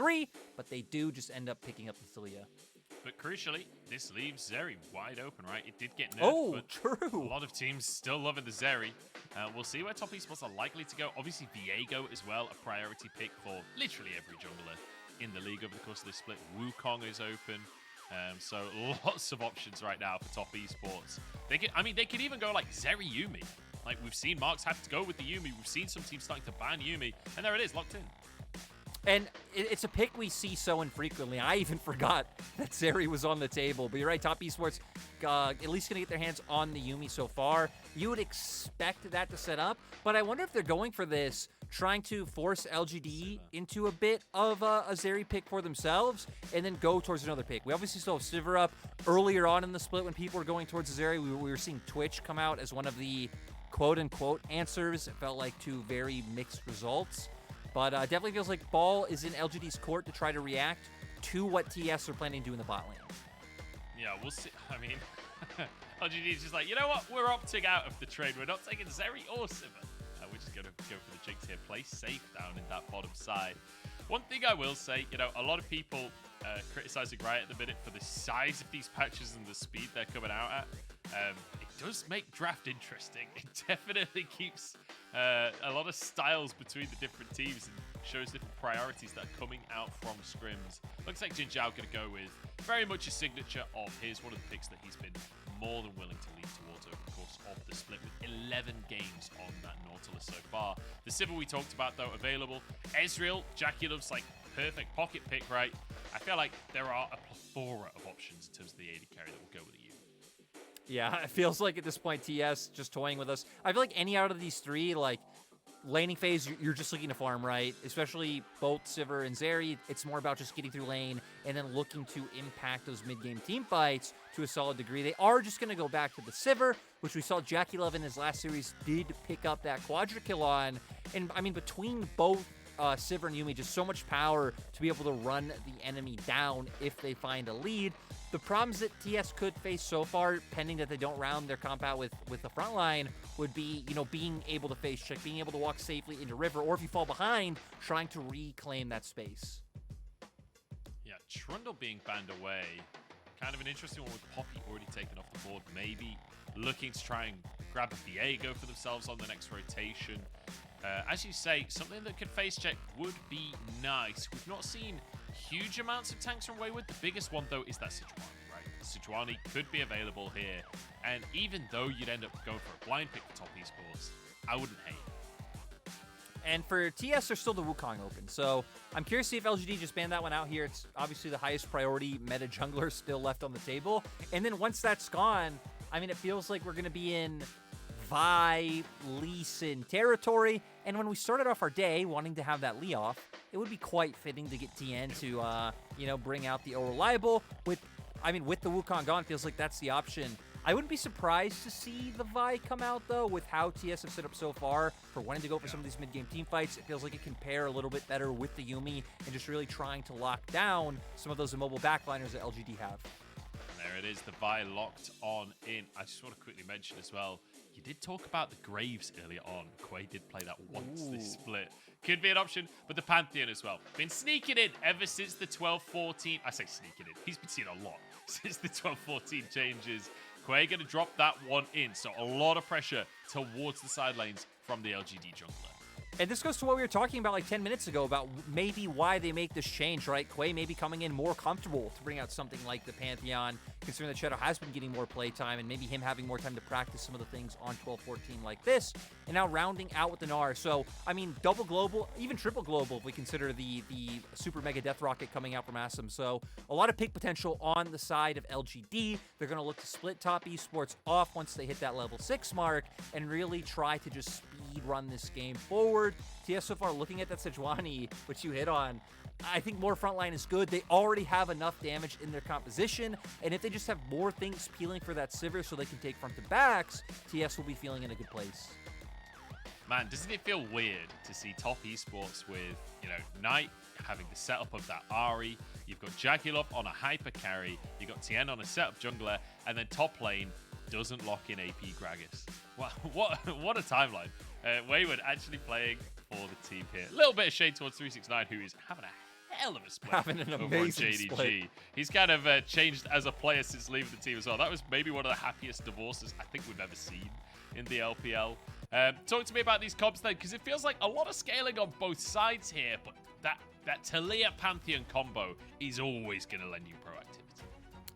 3, but they do just end up picking up the Taliyah. But crucially, this leaves Zeri wide open, right? It did get nerfed, Oh, but true. a lot of teams still loving the Zeri. We'll see where top esports are likely to go. Obviously, Viego as well, a priority pick for literally every jungler in the league over the course of this split. Wukong is open. So lots of options right now for top esports. They could even go like Zeri Yuumi. Like, we've seen Marks have to go with the Yuumi. We've seen some teams starting to ban Yuumi. And there it is, locked in. And it's a pick we see so infrequently. I even forgot that Zeri was on the table. But you're right, top esports at least going to get their hands on the Yuumi so far. You would expect that to set up. But I wonder if they're going for this, trying to force LGD into a bit of a Zeri pick for themselves and then go towards another pick. We obviously saw Sivir up earlier on in the split when people were going towards Zeri. We were seeing Twitch come out as one of the quote-unquote answers. It felt like two very mixed results. But definitely feels like ball is in LGD's court to try to react to what TES are planning to do in the bot lane. Yeah, we'll see. I mean, LGD's just like, you know what? We're opting out of the trade. We're not taking Zeri or Sivir. We're just going to go for the Jinx here. Play safe down in that bottom side. One thing I will say, you know, a lot of people criticizing Riot at the minute for the size of these patches and the speed they're coming out at. It does make draft interesting. It definitely keeps a lot of styles between the different teams and shows different priorities that are coming out from scrims. Looks like JinJiao going to go with very much a signature of his, one of the picks that he's been more than willing to lean towards over the course of the split, with 11 games on that Nautilus so far. The Sivir we talked about, though, available. Ezreal, JackeyLove's like perfect pocket pick, right? I feel like there are a plethora of options in terms of the AD carry that will go with you. Yeah, it feels like at this point, TS just toying with us. I feel like any out of these three, like, laning phase, you're just looking to farm, right? Especially both Sivir and Zeri. It's more about just getting through lane and then looking to impact those mid-game team fights to a solid degree. They are just going to go back to the Sivir, which we saw JackeyLove in his last series did pick up that quadra kill on. And, I mean, between both Sivir and Yuumi, just so much power to be able to run the enemy down if they find a lead. The problems that TS could face so far, pending that they don't round their comp out with the front line, would be, you know, being able to face check, being able to walk safely into river, or if you fall behind, trying to reclaim that space. Yeah, Trundle being banned away. Kind of an interesting one with Poppy already taken off the board. Maybe looking to try and grab a Viego for themselves on the next rotation. As you say, something that could face check would be nice. We've not seen huge amounts of tanks from Wayward. The biggest one, though, is that Sejuani, right? Sejuani could be available here. And even though you'd end up going for a blind pick for top esports, I wouldn't hate it. And for TS, there's still the Wukong open. So I'm curious to see if LGD just banned that one out here. It's obviously the highest priority meta jungler still left on the table. And then once that's gone, I mean, it feels like we're going to be in Vi, Lee Sin territory. And when we started off our day wanting to have that Lee off, it would be quite fitting to get Tian to, you know, bring out the reliable. With the Wukong gone, feels like that's the option. I wouldn't be surprised to see the Vi come out, though, with how TS have set up so far for wanting to go for some of these mid-game team fights. It feels like it can pair a little bit better with the Yuumi and just really trying to lock down some of those immobile backliners that LGD have. There it is, the Vi locked on in. I just want to quickly mention as well, you did talk about the Graves earlier on. Quay did play that once this split. Could be an option, but the Pantheon as well. Been sneaking in ever since the 12-14. I say sneaking in. He's been seen a lot since the 12-14 changes. Quay going to drop that one in. So a lot of pressure towards the side lanes from the LGD jungler. And this goes to what we were talking about like 10 minutes ago about maybe why they make this change, right? Quay maybe coming in more comfortable to bring out something like the Pantheon, considering that Shadow has been getting more playtime and maybe him having more time to practice some of the things on 12-14 like this, and now rounding out with the Gnar. So, I mean, double global, even triple global if we consider the super mega death rocket coming out from Assum. So, a lot of pick potential on the side of LGD. They're going to look to split top esports off once they hit that level 6 mark and really try to just speed run this game forward. TS so far looking at that Sejuani, which you hit on, I think more frontline is good. They already have enough damage in their composition, and if they just have more things peeling for that Sivir so they can take front to backs, TS will be feeling in a good place. Man, doesn't it feel weird to see top esports with, you know, Knight having the setup of that Ahri, you've got JackeyLove on a hyper carry, you've got Tian on a setup jungler, and then top lane doesn't lock in AP Gragas. Wow, what a timeline. Wayward actually playing for the team here. A little bit of shade towards 369, who is having a hell of a split Having an over on amazing JDG. split. He's kind of changed as a player since leaving the team as well. That was maybe one of the happiest divorces I think we've ever seen in the LPL. Talk to me about these comps then, because it feels like a lot of scaling on both sides here, but that Taliyah Pantheon combo is always going to lend you proactivity.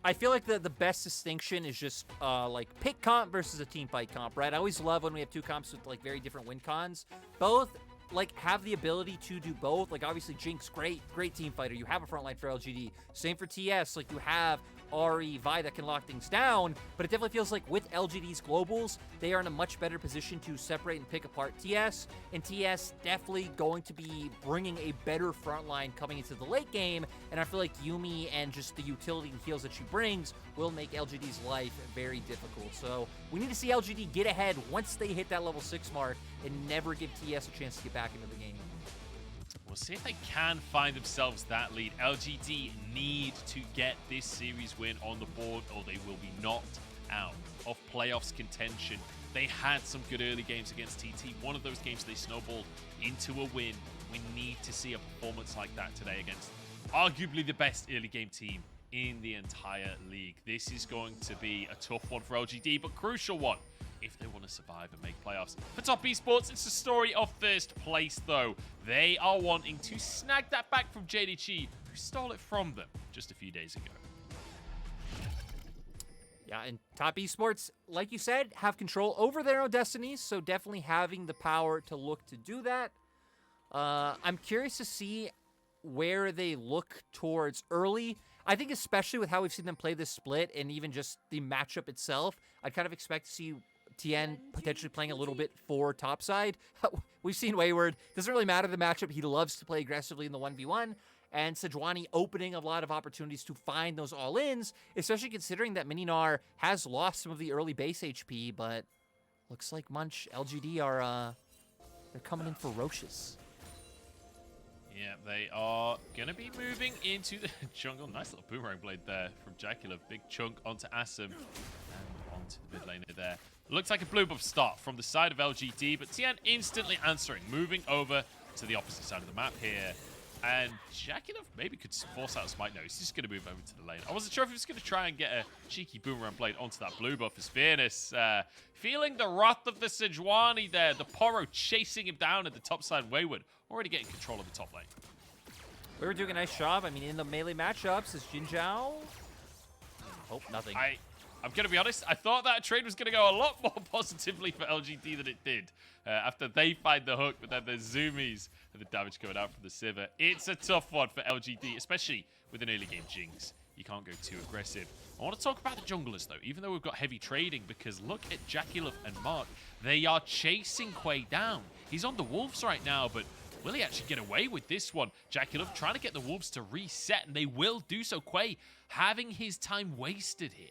I feel like the best distinction is just like pick comp versus a team fight comp, right? I always love when we have two comps with like very different win cons. Both like have the ability to do both. Like obviously Jinx, great team fighter. You have a front line for LGD. Same for TS. Like you have Ahri, Vi that can lock things down, but it definitely feels like with LGD's globals, they are in a much better position to separate and pick apart TS, and TS definitely going to be bringing a better front line coming into the late game, and I feel like Yuumi and just the utility and heals that she brings will make LGD's life very difficult. So we need to see LGD get ahead once they hit that level 6 mark and never give TS a chance to get back into the game. We'll see if they can find themselves that lead. LGD need to get this series win on the board or they will be knocked out of playoffs contention. They had some good early games against TT. One of those games they snowballed into a win. We need to see a performance like that today against arguably the best early game team in the entire league. This is going to be a tough one for LGD, but crucial one if they want to survive and make playoffs. For Top Esports, it's a story of first place, though. They are wanting to snag that back from JDG, who stole it from them just a few days ago. Yeah, and Top Esports, like you said, have control over their own destinies, so definitely having the power to look to do that. I'm curious to see where they look towards early. I think especially with how we've seen them play this split and even just the matchup itself, I'd kind of expect to see Tian potentially playing a little bit for topside. We've seen Wayward. Doesn't really matter the matchup. He loves to play aggressively in the 1v1. And Sejuani opening a lot of opportunities to find those all-ins, especially considering that Gnar has lost some of the early base HP, but looks like LGD are they're coming in ferocious. Yeah, they are going to be moving into the jungle. Nice little boomerang blade there from JackeyLove. Big chunk onto Assum and onto the mid laner there. Looks like a blue buff start from the side of LGD, but Tian instantly answering, moving over to the opposite side of the map here. And JackeyLove maybe could force out a smite. No, he's just going to move over to the lane. I wasn't sure if he was going to try and get a cheeky boomerang blade onto that blue buff as Fearness. Feeling the wrath of the Sejuani there. The Poro chasing him down at the top side. Wayward already getting control of the top lane. We were doing a nice job. I mean, in the melee matchups, is JinJiao? Oh, nothing. I'm going to be honest, I thought that trade was going to go a lot more positively for LGD than it did. After they find the hook, but then the zoomies and the damage coming out from the Sivir. It's a tough one for LGD, especially with an early game Jinx. You can't go too aggressive. I want to talk about the junglers, though, even though we've got heavy trading, because look at JackeyLove and Mark. They are chasing Quay down. He's on the Wolves right now, but will he actually get away with this one? JackeyLove trying to get the Wolves to reset, and they will do so. Quay having his time wasted here.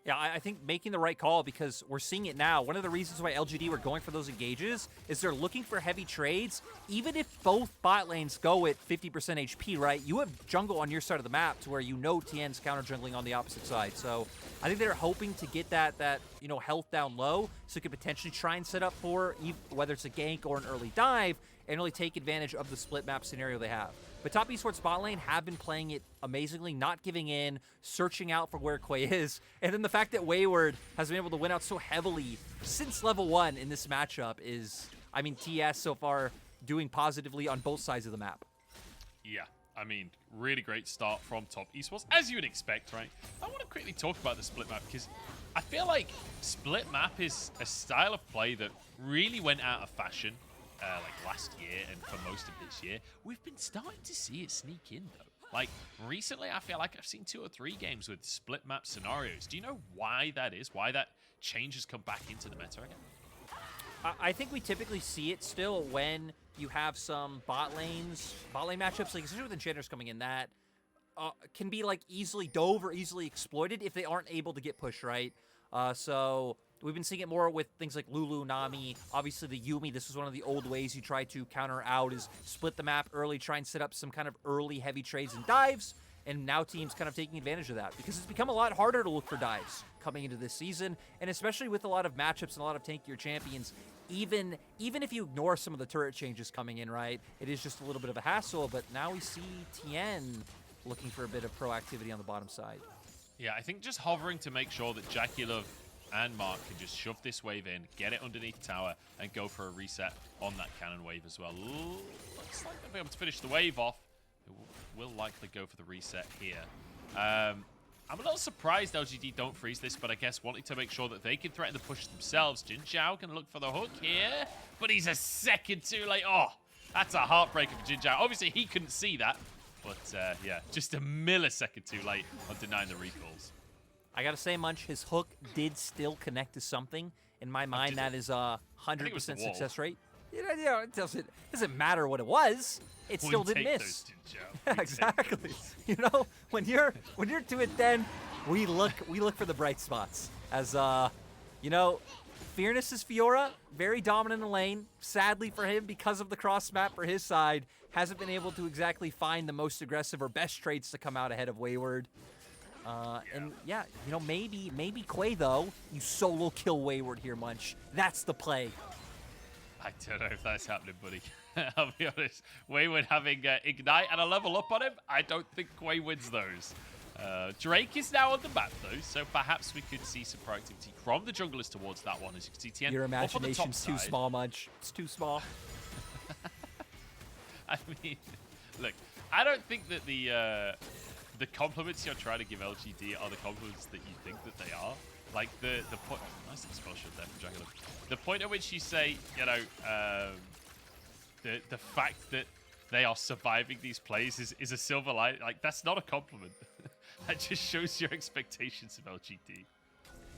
Yeah, I think making the right call, because we're seeing it now. One of the reasons why LGD were going for those engages is they're looking for heavy trades. Even if both bot lanes go at 50% HP, right, you have jungle on your side of the map to where you know Tian's counter jungling on the opposite side. So I think they're hoping to get that health down low so you could potentially try and set up for whether it's a gank or an early dive and really take advantage of the split map scenario they have. But Top Esports bot lane have been playing it amazingly, not giving in, searching out for where Quay is. And then the fact that Wayward has been able to win out so heavily since level 1 in this matchup is, I mean, TS so far doing positively on both sides of the map. Yeah, I mean, really great start from Top Esports, as you would expect, right? I want to quickly talk about the split map, because I feel like split map is a style of play that really went out of fashion. Like last year and for most of this year. We've been starting to see it sneak in, though. Like, recently, I feel like I've seen 2 or 3 games with split map scenarios. Do you know why that is? Why that change has come back into the meta again? I think we typically see it still when you have some bot lane matchups, like especially with enchanters coming in, that can be like easily dove or easily exploited if they aren't able to get pushed, right? So we've been seeing it more with things like Lulu, Nami, obviously the Yuumi. This was one of the old ways you try to counter out, is split the map early, try and set up some kind of early heavy trades and dives, and now teams kind of taking advantage of that, because it's become a lot harder to look for dives coming into this season, and especially with a lot of matchups and a lot of tankier champions, even if you ignore some of the turret changes coming in, right, it is just a little bit of a hassle. But now we see Tian looking for a bit of proactivity on the bottom side. Yeah, I think just hovering to make sure that JackeyLove and Mark can just shove this wave in, get it underneath tower, and go for a reset on that cannon wave as well. Looks like they'll be able to finish the wave off. It will likely go for the reset here. I'm a little surprised LGD don't freeze this, but I guess wanting to make sure that they can threaten the push themselves. JinJiao can look for the hook here, but he's a second too late. Oh, that's a heartbreaker for JinJiao. Obviously, he couldn't see that, but yeah, just a millisecond too late on denying the recalls. I gotta say, Munch, his hook did still connect to something. In my mind, that is a 100% success rate. You know, it doesn't matter what it was. It still didn't miss. Exactly. You know, when you're 2 and 10, we look for the bright spots. As you know, Fearness is Fiora, very dominant in the lane. Sadly for him, because of the cross map for his side, hasn't been able to exactly find the most aggressive or best trades to come out ahead of Wayward. And yeah, you know, maybe Quay though, you solo kill Wayward here, Munch. That's the play. I don't know if that's happening, buddy. I'll be honest. Wayward having Ignite and a level up on him, I don't think Quay wins those. Drake is now on the map though, so perhaps we could see some proactivity from the junglers towards that one. As you can see, Tian. Your imagination's too small, Munch. It's too small. I mean, look, I don't think that the compliments you're trying to give LGD are the compliments that you think that they are. Like the point, oh, nice expulsion there from JackeyLove. The point at which you say, you know, the fact that they are surviving these plays is a silver light. Like, that's not a compliment. That just shows your expectations of LGD.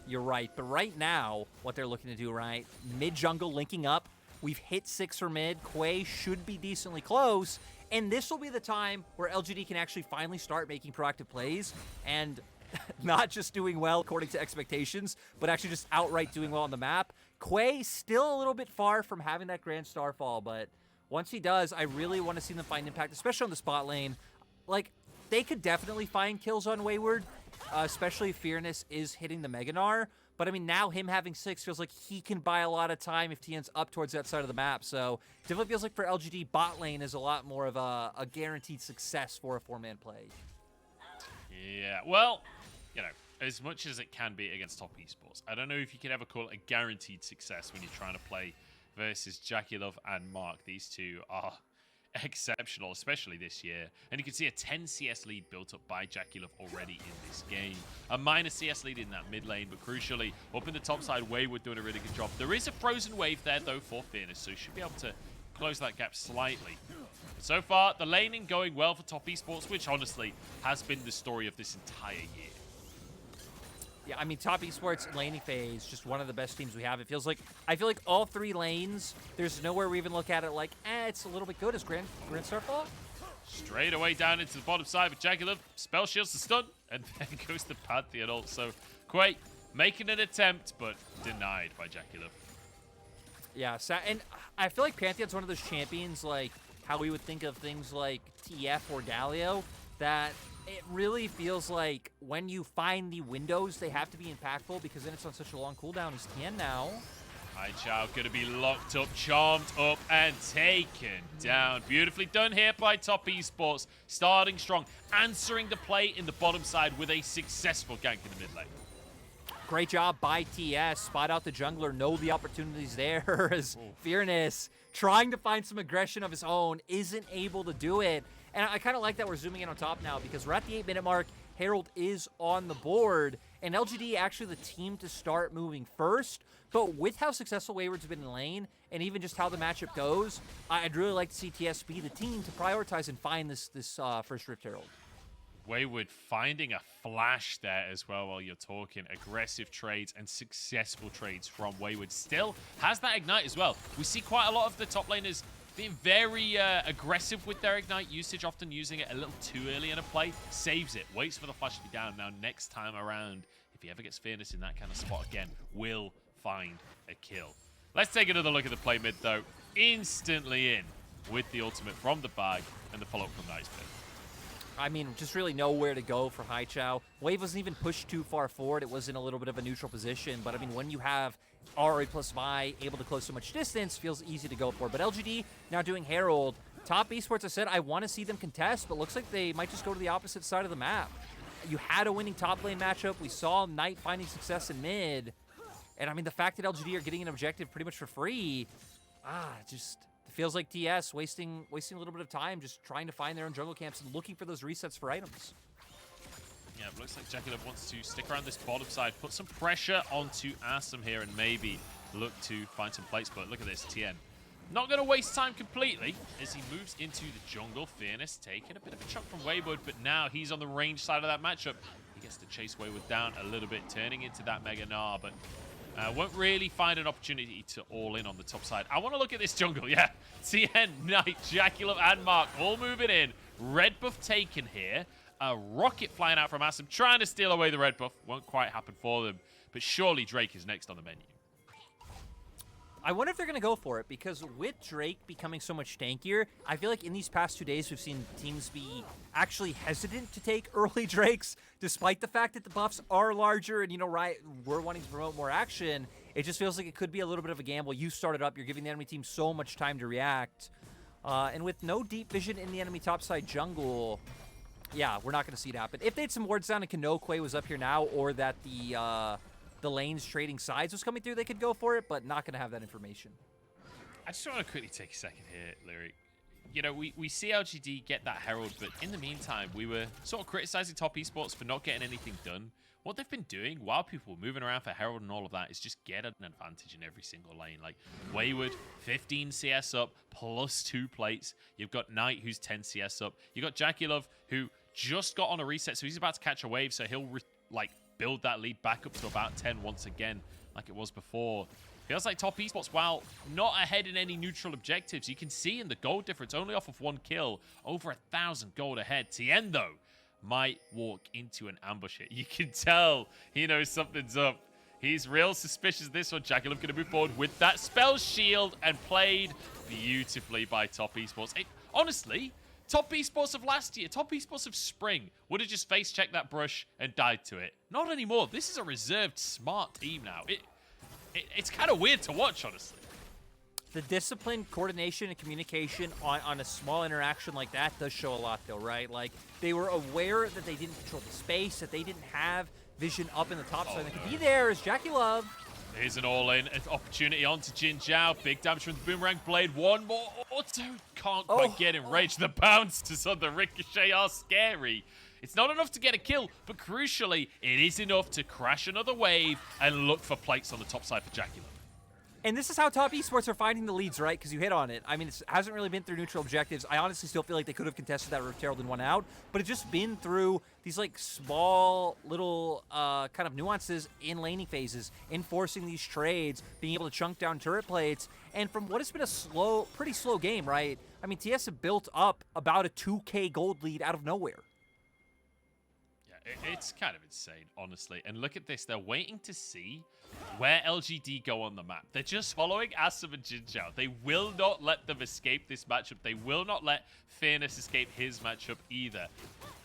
You're right, but right now, what they're looking to do, right, mid jungle linking up. We've hit 6 for mid. Quay should be decently close. And this will be the time where LGD can actually finally start making proactive plays and not just doing well according to expectations, but actually just outright doing well on the map. Quay still a little bit far from having that grand starfall, but once he does, I really want to see them find impact, especially on the spot lane. Like, they could definitely find kills on Wayward, especially if Fearness is hitting the Mega Gnar. But I mean, now him having 6 feels like he can buy a lot of time if Tian's up towards that side of the map. So definitely feels like for LGD, bot lane is a lot more of a guaranteed success for a 4-man play. Yeah, well, you know, as much as it can be against top esports, I don't know if you can ever call it a guaranteed success when you're trying to play versus JackeyLove and Mark. These two are exceptional, especially this year. And you can see a 10 CS lead built up by JackeyLove already in this game. A minor CS lead in that mid lane, but crucially, up in the top side, Wayward doing a really good job. There is a frozen wave there, though, for Fearness, so you should be able to close that gap slightly. But so far, the laning going well for top esports, which honestly has been the story of this entire year. Yeah, I mean, top esports laning phase, just one of the best teams we have. It feels like, I feel like all 3 lanes, there's nowhere we even look at it like, it's a little bit good as Grand Starfall. Straight away down into the bottom side with JackeyLove, spell shields to stun, and then goes the Pantheon ult. So Quay making an attempt, but denied by JackeyLove. Yeah, and I feel like Pantheon's one of those champions, like how we would think of things like TF or Galio, that it really feels like when you find the windows, they have to be impactful because then it's on such a long cooldown as Tian now. HiChao going to be locked up, charmed up, and taken down. Beautifully done here by Top Esports. Starting strong, answering the play in the bottom side with a successful gank in the mid lane. Great job by TS. Spot out the jungler, know the opportunities there as Fearness trying to find some aggression of his own, isn't able to do it. And I kind of like that we're zooming in on top now because we're at the 8-minute mark. Herald is on the board, and LGD actually the team to start moving first. But with how successful Wayward's been in lane, and even just how the matchup goes, I'd really like to see TS be the team to prioritize and find this first Rift Herald. Wayward finding a flash there as well while you're talking. Aggressive trades and successful trades from Wayward. Still has that Ignite as well. We see quite a lot of the top laners being very aggressive with their Ignite usage, often using it a little too early in a play. Saves it, waits for the flash to be down. Now, next time around, if he ever gets Fearness in that kind of spot again, will find a kill. Let's take another look at the play mid, though. Instantly in with the ultimate from the bag and the follow-up from Nice Pit. I mean, just really nowhere to go for HiChao. Wave wasn't even pushed too far forward. It was in a little bit of a neutral position. But, I mean, when you have Ahri plus Vi, able to close so much distance, feels easy to go for. But LGD now doing Herald. Top Esports, I said, I want to see them contest, but looks like they might just go to the opposite side of the map. You had a winning top lane matchup. We saw Knight finding success in mid. And I mean, the fact that LGD are getting an objective pretty much for free, just feels like TS wasting a little bit of time just trying to find their own jungle camps and looking for those resets for items. Yeah, it looks like JackeyLove wants to stick around this bottom side, put some pressure onto Assum here, and maybe look to find some plates. But look at this, Tian. Not going to waste time completely as he moves into the jungle. Fearness taking a bit of a chunk from Wayward, but now he's on the range side of that matchup. He gets to chase Wayward down a little bit, turning into that Mega Gnar, but won't really find an opportunity to all in on the top side. I want to look at this jungle, yeah. Tian, Knight, JackeyLove, and Mark all moving in. Red buff taken here. A rocket flying out from Assum, trying to steal away the red buff. Won't quite happen for them, but surely Drake is next on the menu. I wonder if they're going to go for it, because with Drake becoming so much tankier, I feel like in these past 2 days we've seen teams be actually hesitant to take early Drakes, despite the fact that the buffs are larger and, you know, Riot, we're wanting to promote more action. It just feels like it could be a little bit of a gamble. You started up, you're giving the enemy team so much time to react. And with no deep vision in the enemy topside jungle, yeah, we're not going to see it happen. If they had some wards down and Kanoquay was up here now, or that the lanes trading sides was coming through, they could go for it, but not going to have that information. I just want to quickly take a second here, Lyric. You know, we see LGD get that Herald, but in the meantime, we were sort of criticizing Top Esports for not getting anything done. What they've been doing while people were moving around for Herald and all of that is just get an advantage in every single lane. Like Wayward, 15 CS up, plus 2 plates. You've got Knight, who's 10 CS up. You've got JackeyLove, who just got on a reset, so he's about to catch a wave, so he'll build that lead back up to about 10 once again, like it was before. Feels like Top Esports, while not ahead in any neutral objectives, you can see in the gold difference, only off of 1 kill, over 1,000 gold ahead. Tian, though, might walk into an ambush here. You can tell he knows something's up. He's real suspicious of this one. JackeyLove going to move forward with that spell shield, and played beautifully by Top Esports. Honestly, Top Esports of last year, Top Esports of spring, would have just face-checked that brush and died to it. Not anymore. This is a reserved, smart team now. It's kind of weird to watch, honestly. The discipline, coordination, and communication on a small interaction like that does show a lot, though, right? Like, they were aware that they didn't control the space, that they didn't have vision up in the top side. They could be there as JackeyLove. Here's an all-in opportunity onto JinJiao. Big damage from the Boomerang Blade. One more auto. Can't quite get enraged. The bounces on the Ricochet are scary. It's not enough to get a kill, but crucially, it is enough to crash another wave and look for plates on the top side for JackeyLove. And this is how Top Esports are finding the leads, right? Because you hit on it. I mean, it hasn't really been through neutral objectives. I honestly still feel like they could have contested that Rift Herald and won out, but it's just been through these like small little kind of nuances in laning phases, enforcing these trades, being able to chunk down turret plates, and from what has been a pretty slow game, right? I mean, TS have built up about a 2K gold lead out of nowhere. It's kind of insane, honestly. And look at this. They're waiting to see where LGD go on the map. They're just following Assum and JinJiao. They will not let them escape this matchup. They will not let Fearness escape his matchup either.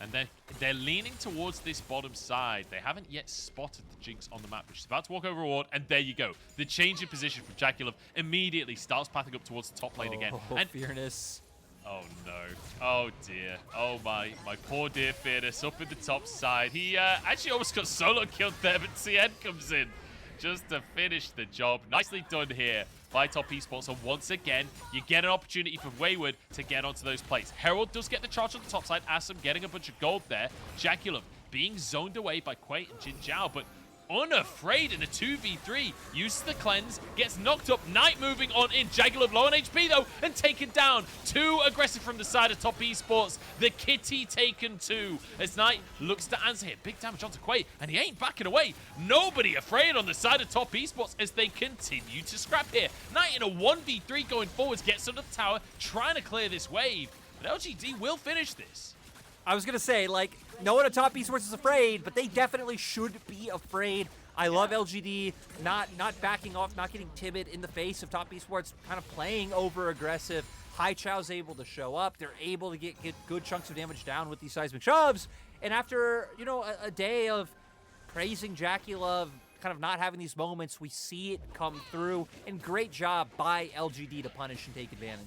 And they're leaning towards this bottom side. They haven't yet spotted the Jinx on the map, which is about to walk over a ward. And there you go. The change in position from JackeyLove immediately starts pathing up towards the top lane again. And Fearness. Oh no. Oh dear. Oh my poor dear Fearness up in the top side. He actually almost got solo killed there, but Tian comes in just to finish the job. Nicely done here by Top Esports. And once again, you get an opportunity for Wayward to get onto those plates. Herald does get the charge on the top side. Assum getting a bunch of gold there. JackeyLove being zoned away by Quay and JinJiao, but unafraid in a 2v3, uses the cleanse, gets knocked up. Knight moving on in. JackeyLove low on HP though, and taken down. Too aggressive from the side of Top Esports. The kitty taken too, as Knight looks to answer here. Big damage onto Quay, and he ain't backing away. Nobody afraid on the side of Top Esports as they continue to scrap here. Knight in a 1v3 going forwards, gets under the tower, trying to clear this wave. But LGD will finish this. I was going to say, like, no one at Top Esports is afraid, but they definitely should be afraid. I love LGD not backing off, not getting timid in the face of Top Esports, kind of playing over aggressive. Haichao's able to show up. They're able to get good chunks of damage down with these seismic shoves. And after, you know, a day of praising JackeyLove, kind of not having these moments. We see it come through, and great job by LGD to punish and take advantage.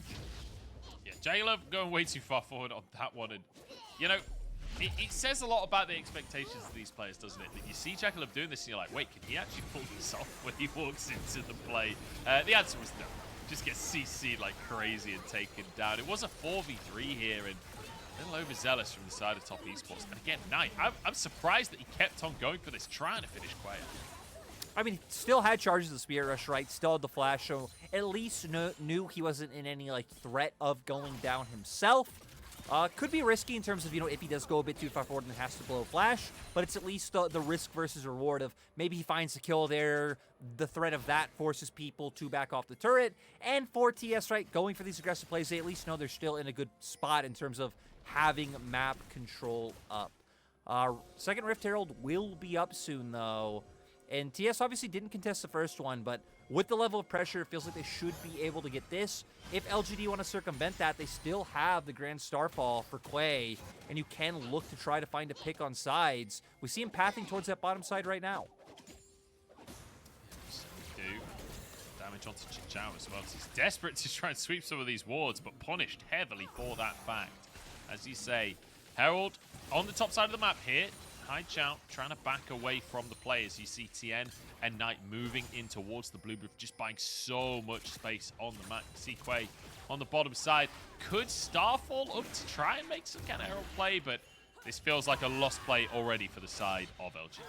Yeah, JackeyLove going way too far forward on that one. And, you know, it says a lot about the expectations of these players, doesn't it? That you see JackeyLove doing this and you're like, wait, can he actually pull this off when he walks into the play? The answer was no. Just gets CC'd like crazy and taken down. It was a 4v3 here, and a little overzealous from the side of Top Esports. And again, Knight, I'm surprised that he kept on going for this, trying to finish Quay. I mean, he still had charges of the Spirit Rush, right? Still had the Flash, so at least knew he wasn't in any, like, threat of going down himself. Could be risky in terms of, you know, if he does go a bit too far forward and has to blow Flash, but it's at least the risk versus reward of maybe he finds the kill there, the threat of that forces people to back off the turret, and for TS, right, going for these aggressive plays, they at least know they're still in a good spot in terms of having map control up. Second Rift Herald will be up soon, though, and TS obviously didn't contest the first one, but with the level of pressure, it feels like they should be able to get this. If LGD want to circumvent that, they still have the Grand Starfall for Quay, and you can look to try to find a pick on sides. We see him pathing towards that bottom side right now. So we do. Damage onto JinJiao as well. He's desperate to try and sweep some of these wards, but punished heavily for that fact. As you say, Herald on the top side of the map here. HiChao trying to back away from the players. You see Tian and Knight moving in towards the blue booth, just buying so much space on the map. You see Quay on the bottom side. Could Starfall up to try and make some kind of Herald play, but this feels like a lost play already for the side of LGD.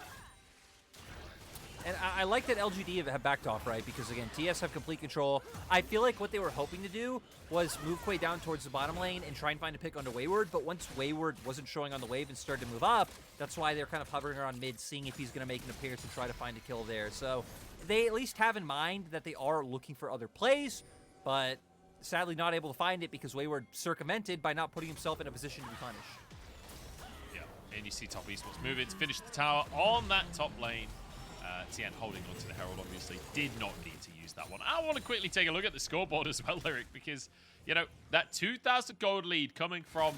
And I like that LGD have backed off, right? Because, again, TS have complete control. I feel like what they were hoping to do was move Quay down towards the bottom lane and try and find a pick onto Wayward. But once Wayward wasn't showing on the wave and started to move up, that's why they're kind of hovering around mid, seeing if he's going to make an appearance and try to find a kill there. So they at least have in mind that they are looking for other plays, but sadly not able to find it because Wayward circumvented by not putting himself in a position to be punished. Yeah, and you see Top Esports moving to finish the tower on that top lane. Tian holding onto the Herald, obviously, did not need to use that one. I want to quickly take a look at the scoreboard as well, Lyric, because, you know, that 2,000 gold lead coming from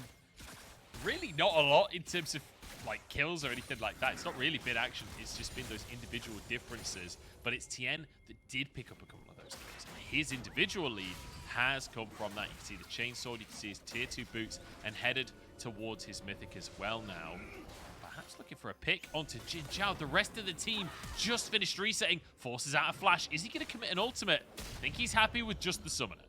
really not a lot in terms of, like, kills or anything like that. It's not really been action. It's just been those individual differences. But it's Tian that did pick up a couple of those kills. And his individual lead has come from that. You can see the chainsword, you can see his tier 2 boots, and headed towards his mythic as well now. Perhaps looking for a pick onto JinJiao. The rest of the team just finished resetting. Forces out a flash. Is he going to commit an ultimate? I think he's happy with just the summoner.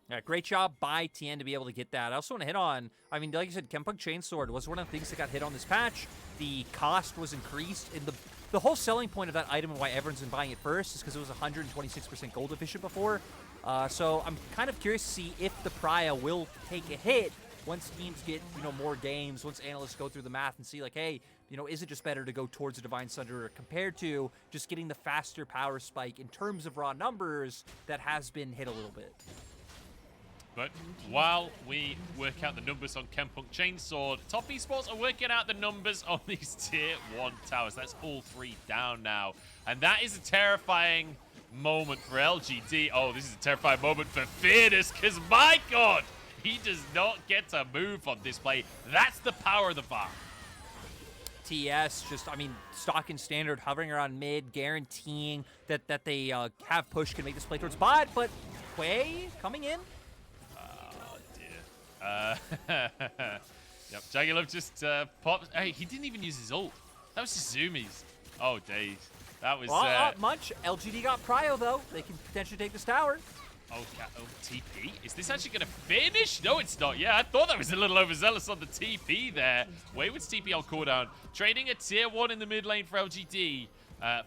Yeah, great job by Tian to be able to get that. I also want to hit on, I mean, like you said, Kempunk Chainsword was one of the things that got hit on this patch. The cost was increased. And the whole selling point of that item and why everyone's been buying it first is because it was 126% gold efficient before. So I'm kind of curious to see if the Pariah will take a hit once teams get, you know, more games, once analysts go through the math and see, like, hey, you know, is it just better to go towards a Divine Sunderer compared to just getting the faster power spike in terms of raw numbers that has been hit a little bit? But while we work out the numbers on Kempunk Chainsword, Top Esports are working out the numbers on these tier 1 towers. That's all 3 down now. And that is a terrifying moment for LGD. Oh, this is a terrifying moment for Fearness, because my God, he does not get to move on this play. That's the power of the farm. TS just, I mean, stock and standard, hovering around mid, guaranteeing that they have push, can make this play towards bot, but Quay coming in. Oh, dear. Yep, JackeyLove just popped. Hey, he didn't even use his ult. That was just Zoomies. Oh, days. That was... Not much. LGD got Prio, though. They can potentially take this tower. Oh, TP? Is this actually going to finish? No, it's not. Yeah, I thought that was a little overzealous on the TP there. Wayward's TP on cooldown. Trading a tier 1 in the mid lane for LGD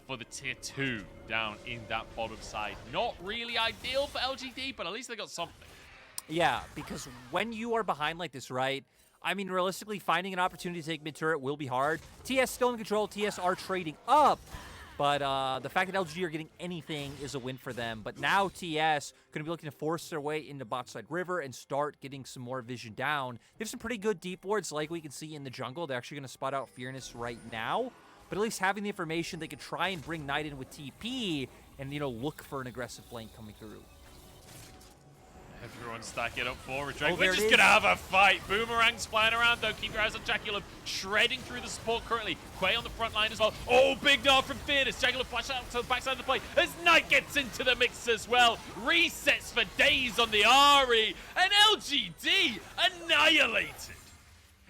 for the tier 2 down in that bottom side. Not really ideal for LGD, but at least they got something. Yeah, because when you are behind like this, right? I mean, realistically, finding an opportunity to take mid turret will be hard. TS still in control. TS are trading up. But the fact that LG are getting anything is a win for them. But now TS going to be looking to force their way into bot side river and start getting some more vision down. They have some pretty good deep wards like we can see in the jungle. They're actually going to spot out Fearness right now. But at least having the information, they can try and bring Knight in with TP and, you know, look for an aggressive flank coming through. Everyone stacking up for a Drake. Oh, We're just going to have a fight. Boomerangs flying around, though. Keep your eyes on JackeyLove, shredding through the support currently. Quay on the front line as well. Oh, big Gnar from Fearness. JackeyLove flash out to the backside of the play as Knight gets into the mix as well. Resets for days on the Ahri. And LGD annihilated.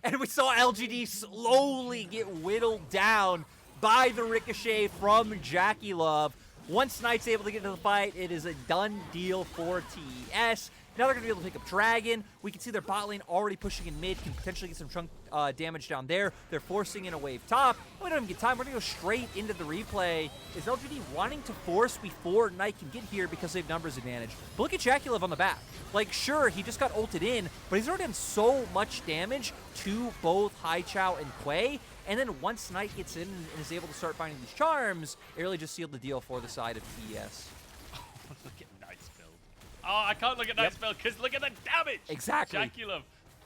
And we saw LGD slowly get whittled down by the ricochet from JackeyLove. Once Knight's able to get into the fight, it is a done deal for TES. Now they're going to be able to pick up Dragon. We can see their bot lane already pushing in mid, can potentially get some chunk damage down there. They're forcing in a wave top. We don't even get time. We're going to go straight into the replay. Is LGD wanting to force before Knight can get here because they have numbers advantage? But look at JackeyLove on the back. Like, sure, he just got ulted in, but he's already done so much damage to both Haichao and Quay. And then once Knight gets in and is able to start finding these charms, it really just sealed the deal for the side of TES. Look at Knight's build. Oh, I can't look at Knight's build because look at the damage. Exactly. JackeyLove,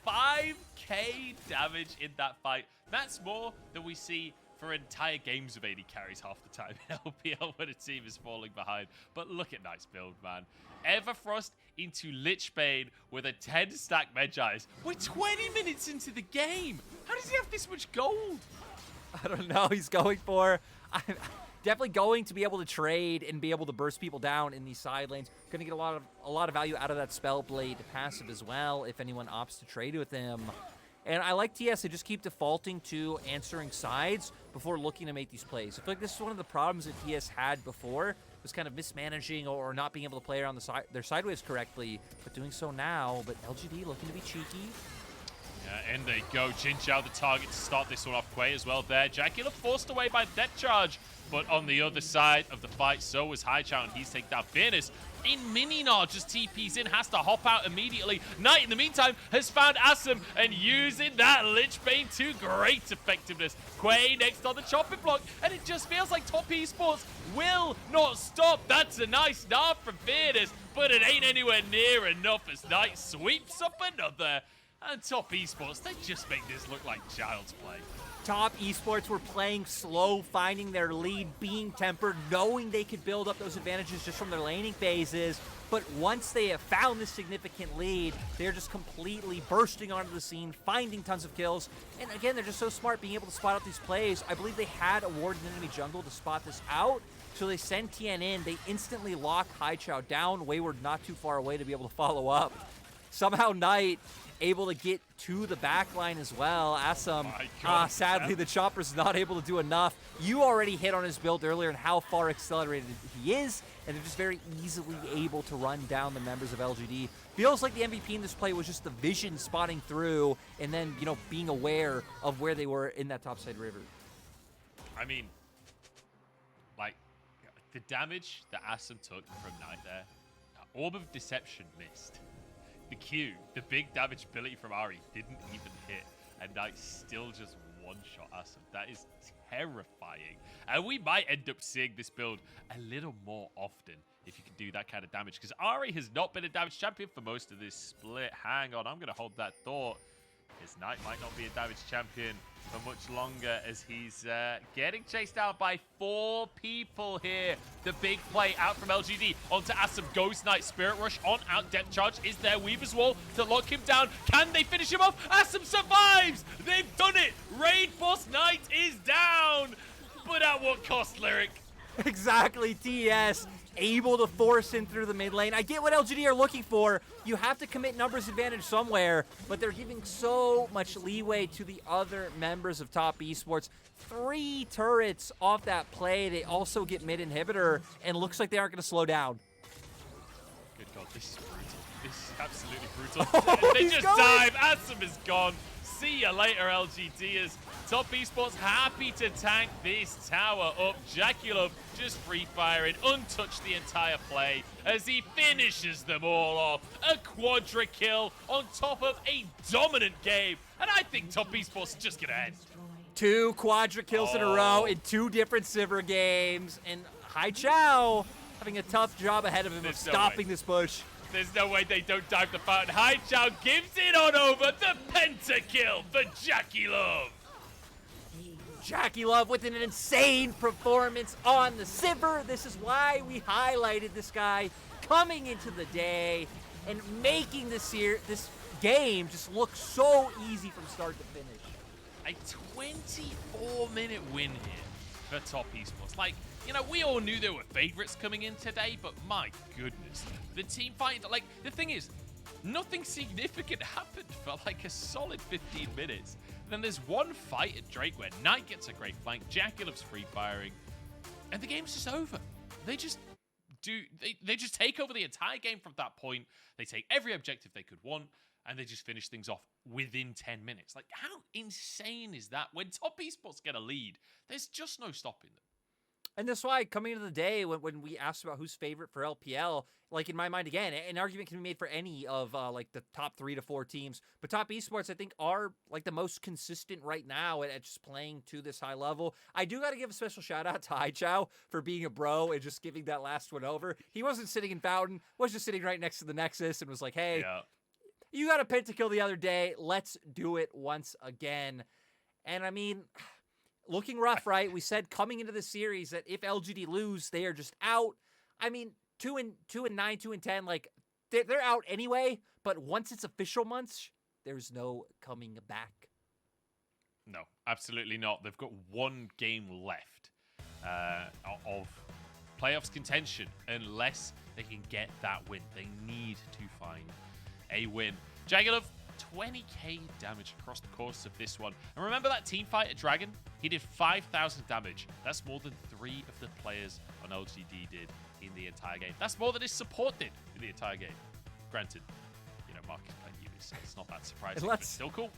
5k damage in that fight. That's more than we see for entire games of AD carries half the time in LPL when a team is falling behind. But look at Knight's build, man. Everfrost into Lichbane with a 10-stack Medjais. We're 20 minutes into the game. How does he have this much gold? I don't know. He's going for... I'm definitely going to be able to trade and be able to burst people down in these side lanes. Going to get a lot of value out of that Spellblade passive as well if anyone opts to trade with him. And I like TS to just keep defaulting to answering sides before looking to make these plays. I feel like this is one of the problems that TS had before, was kind of mismanaging or not being able to play around their sideways correctly, but doing so now. But LGD looking to be cheeky. Yeah, and they go. JinJiao the target to start this one off. Quay as well there. JackeyLove forced away by Death Charge, but on the other side of the fight, so was Haichao, and he's taken down Fearness. In Mini-Gnar just TPs in, has to hop out immediately. Knight, in the meantime, has found Assum and using that Lichbane to great effectiveness. Quay next on the chopping block, and it just feels like Top Esports will not stop. That's a nice Gnar from Fearness, but it ain't anywhere near enough as Knight sweeps up another. And Top Esports, they just make this look like child's play. Top Esports were playing slow, finding their lead, being tempered, knowing they could build up those advantages just from their laning phases. But once they have found this significant lead, they're just completely bursting onto the scene, finding tons of kills. And again, they're just so smart being able to spot out these plays. I believe they had a warded enemy jungle to spot this out. So they send Tian in. They instantly lock Haichao down. Wayward not too far away to be able to follow up. Somehow Knight able to get to the back line as well. Assum, sadly, the chopper's not able to do enough. You already hit on his build earlier and how far accelerated he is, and they're just very easily able to run down the members of LGD. Feels like the MVP in this play was just the vision spotting through and then, you know, being aware of where they were in that topside river. I mean, like, the damage that Assum took from Knight there, Orb of Deception missed. The Q, the big damage ability from Ahri, didn't even hit, and Knight still just one-shot Assum. That is terrifying. And we might end up seeing this build a little more often if you can do that kind of damage, because Ahri has not been a damage champion for most of this split. Hang on, I'm going to hold that thought. His Knight might not be a damage champion for much longer as he's getting chased out by 4 people here. The big play out from LGD onto Assum. Ghost Knight, Spirit Rush on out. Depth Charge is there. Weaver's Wall to lock him down. Can they finish him off? Assum survives! They've done it! Raid Boss Knight is down! But at what cost, Lyric? Exactly, TS able to force in through the mid lane. I get what LGD are looking for. You have to commit numbers advantage somewhere, but they're giving so much leeway to the other members of Top Esports. 3 turrets off that play. They also get mid inhibitor, and looks like they aren't going to slow down. Good God, this is brutal. This is absolutely brutal. They just dive. Assum is gone. See you later, LGDers. Top Esports happy to tank this tower up. JackeyLove just free firing, untouched the entire play as he finishes them all off. A quadra kill on top of a dominant game. And I think Top Esports is just going to end. 2 quadra kills in a row in 2 different Sivir games. And Haichao having a tough job ahead of him of stopping this push. There's no way they don't dive the fountain. Haichao gives it on over. The pentakill for JackeyLove. JackeyLove with an insane performance on the Sivir. This is why we highlighted this guy coming into the day. and making this game just look so easy from start to finish. A 24-minute win here for Top Esports. Like, you know, we all knew there were favorites coming in today, but my goodness, the team fight, like, the thing is, nothing significant happened for like a solid 15 minutes. And then there's one fight at Drake where Knight gets a great flank, JackeyLove's free firing, and the game's just over. They just take over the entire game from that point. They take every objective they could want, and they just finish things off within 10 minutes. Like, how insane is that? When Top Esports get a lead, there's just no stopping them. And that's why coming into the day, when we asked about who's favorite for LPL, like in my mind, again, an argument can be made for any of like the top 3 to 4 teams. But Top Esports, I think, are like the most consistent right now at just playing to this high level. I do got to give a special shout out to JinJiao for being a bro and just giving that last one over. He wasn't sitting in Fountain, was just sitting right next to the Nexus and was like, hey, you got a pentakill the other day. Let's do it once again. And I mean, looking rough, right? We said coming into the series that if LGD lose, they are just out. I mean, 2-9, 2-10, like they're out anyway. But once it's official months, there's no coming back. No, absolutely not. They've got one game left of playoffs contention unless they can get that win. They need to find a win. JackeyLove, 20k damage across the course of this one. And remember that team fight at Dragon? He did 5,000 damage. That's more than 3 of the players on LGD did in the entire game. That's more than his support did in the entire game. Granted, you know, Mark is playing Yuumi, so it's not that surprising, but still cool.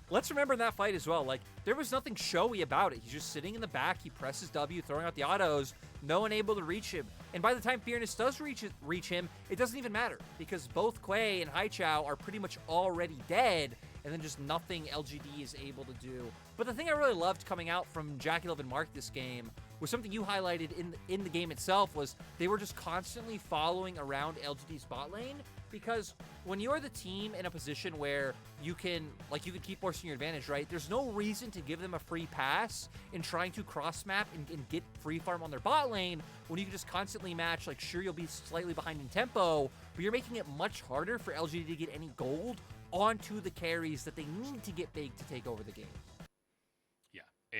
Let's remember that fight as well. Like, there was nothing showy about it. He's just sitting in the back. He presses W, throwing out the autos. No one able to reach him. And by the time Fearness does reach him, it doesn't even matter because both Quay and Haichao are pretty much already dead, and then just nothing LGD is able to do. But the thing I really loved coming out from JackeyLove and Mark this game was something you highlighted in the game itself, was they were just constantly following around LGD's bot lane, because when you're the team in a position where you can keep forcing your advantage, right? There's no reason to give them a free pass in trying to cross map and get free farm on their bot lane when you can just constantly match. Like, sure, you'll be slightly behind in tempo, but you're making it much harder for LGD to get any gold onto the carries that they need to get big to take over the game. Yeah,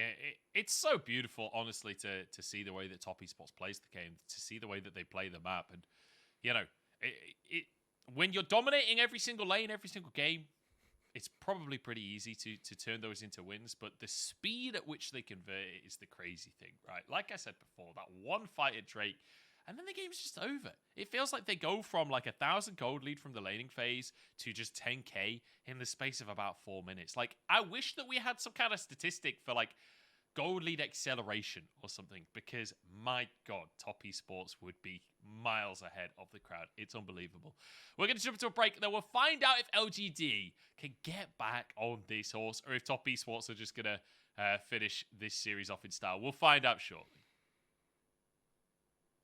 it's so beautiful, honestly, to see the way that Top Esports plays the game, to see the way that they play the map. And, you know, when you're dominating every single lane, every single game, it's probably pretty easy to turn those into wins, but the speed at which they convert it is the crazy thing, right? Like I said before, that one fight at Drake, and then the game's just over. It feels like they go from like 1,000 gold lead from the laning phase to just 10k in the space of about 4 minutes. Like, I wish that we had some kind of statistic for like gold lead acceleration or something, because my God, Top Esports would be miles ahead of the crowd. It's unbelievable. We're going to jump into a break, then we'll find out if LGD can get back on this horse or if Top Esports are just going to finish this series off in style. We'll find out shortly.